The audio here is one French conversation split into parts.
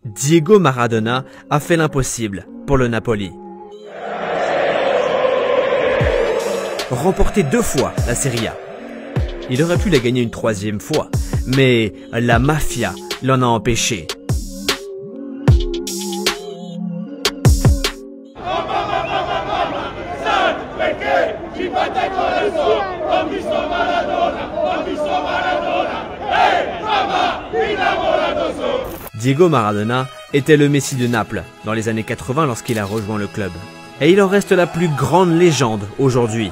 Diego Maradona a fait l'impossible pour le Napoli. Remporté 2 fois la Serie A. Il aurait pu la gagner une 3e fois, mais la mafia l'en a empêché. Diego Maradona était le Messi de Naples dans les années 80 lorsqu'il a rejoint le club. Et il en reste la plus grande légende aujourd'hui.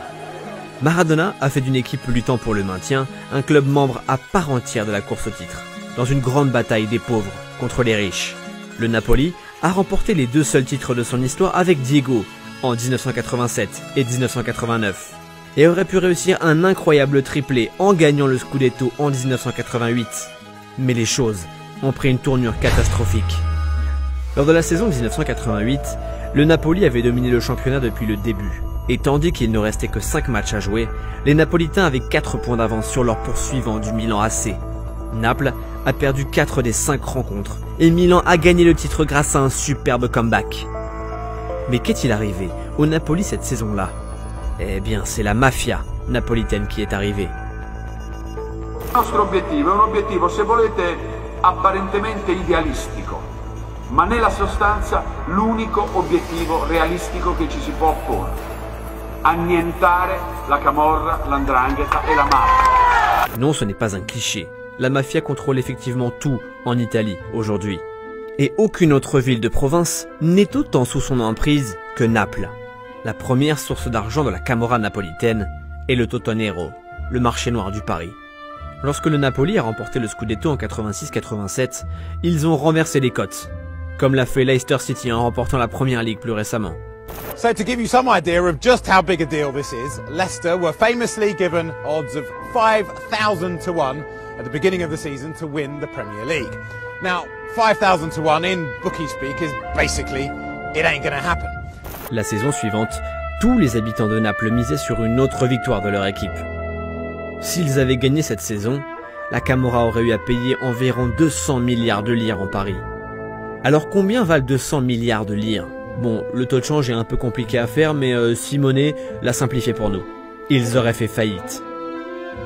Maradona a fait d'une équipe luttant pour le maintien un club membre à part entière de la course au titre, dans une grande bataille des pauvres contre les riches. Le Napoli a remporté les 2 seuls titres de son histoire avec Diego en 1987 et 1989 et aurait pu réussir un incroyable triplé en gagnant le Scudetto en 1988. Mais les choses ont pris une tournure catastrophique. Lors de la saison 1988, le Napoli avait dominé le championnat depuis le début. Et tandis qu'il ne restait que 5 matchs à jouer, les Napolitains avaient 4 points d'avance sur leur poursuivant du Milan AC. Naples a perdu 4 des 5 rencontres et Milan a gagné le titre grâce à un superbe comeback. Mais qu'est-il arrivé au Napoli cette saison-là? Eh bien, c'est la mafia napolitaine qui est arrivée. Il nostro obiettivo è un obiettivo, se volete, apparentemente idealistico, ma nella sostanza l'unico obiettivo realistico che ci si può opporre. Annientare la camorra, l''ndrangheta e la mafia. Non, ce n'est pas un cliché. La mafia contrôle effectivement tout en Italie aujourd'hui. Et aucune autre ville de province n'est autant sous son emprise que Naples. La première source d'argent de la camorra napolitaine est le Totonero, le marché noir du Paris. Lorsque le Napoli a remporté le Scudetto en 86-87, ils ont renversé les cotes, comme l'a fait Leicester City en remportant la Première Ligue plus récemment. So to give you some idea of just how big a deal this is, Leicester were famously given odds of 5,000 to 1 at the beginning of the season to win the Premier League. Now, 5,000 to 1 in bookie speak is basically, it ain't gonna happen. La saison suivante, tous les habitants de Naples misaient sur une autre victoire de leur équipe. S'ils avaient gagné cette saison, la Camorra aurait eu à payer environ 200 milliards de lire en paris. Alors combien valent 200 milliards de lire? Bon, le taux de change est un peu compliqué à faire, mais Simone l'a simplifié pour nous. Ils auraient fait faillite.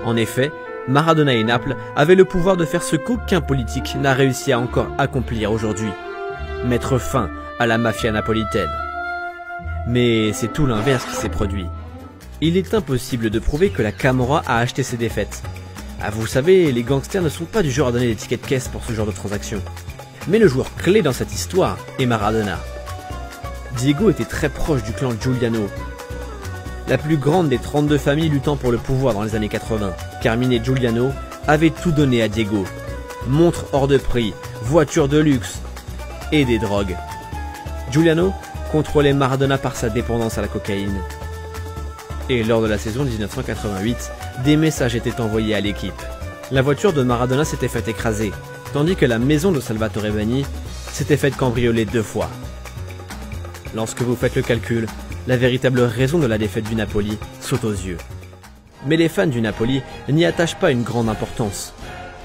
En effet, Maradona et Naples avaient le pouvoir de faire ce qu'aucun politique n'a réussi à encore accomplir aujourd'hui. Mettre fin à la mafia napolitaine. Mais c'est tout l'inverse qui s'est produit. Il est impossible de prouver que la Camorra a acheté ses défaites. Ah, vous savez, les gangsters ne sont pas du genre à donner des tickets de caisse pour ce genre de transaction. Mais le joueur clé dans cette histoire est Maradona. Diego était très proche du clan Giuliano, la plus grande des 32 familles luttant pour le pouvoir dans les années 80. Carmine et Giuliano avaient tout donné à Diego. Montres hors de prix, voitures de luxe et des drogues. Giuliano contrôlait Maradona par sa dépendance à la cocaïne. Et lors de la saison 1988, des messages étaient envoyés à l'équipe. La voiture de Maradona s'était faite écraser, tandis que la maison de Salvatore Bagni s'était faite cambrioler 2 fois. Lorsque vous faites le calcul, la véritable raison de la défaite du Napoli saute aux yeux. Mais les fans du Napoli n'y attachent pas une grande importance.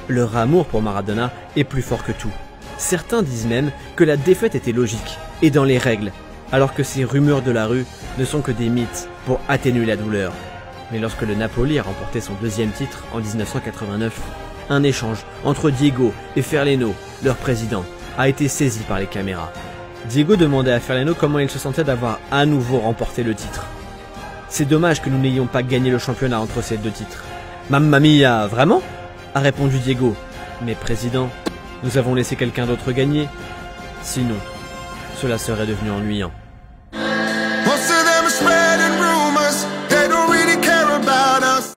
Leur amour pour Maradona est plus fort que tout. Certains disent même que la défaite était logique et dans les règles, alors que ces rumeurs de la rue ne sont que des mythes pour atténuer la douleur. Mais lorsque le Napoli a remporté son 2e titre en 1989, un échange entre Diego et Ferleno, leur président, a été saisi par les caméras. Diego demandait à Ferleno comment il se sentait d'avoir à nouveau remporté le titre. C'est dommage que nous n'ayons pas gagné le championnat entre ces 2 titres. Mamma mia, vraiment? A répondu Diego. Mais président, nous avons laissé quelqu'un d'autre gagner. Sinon, cela serait devenu ennuyant.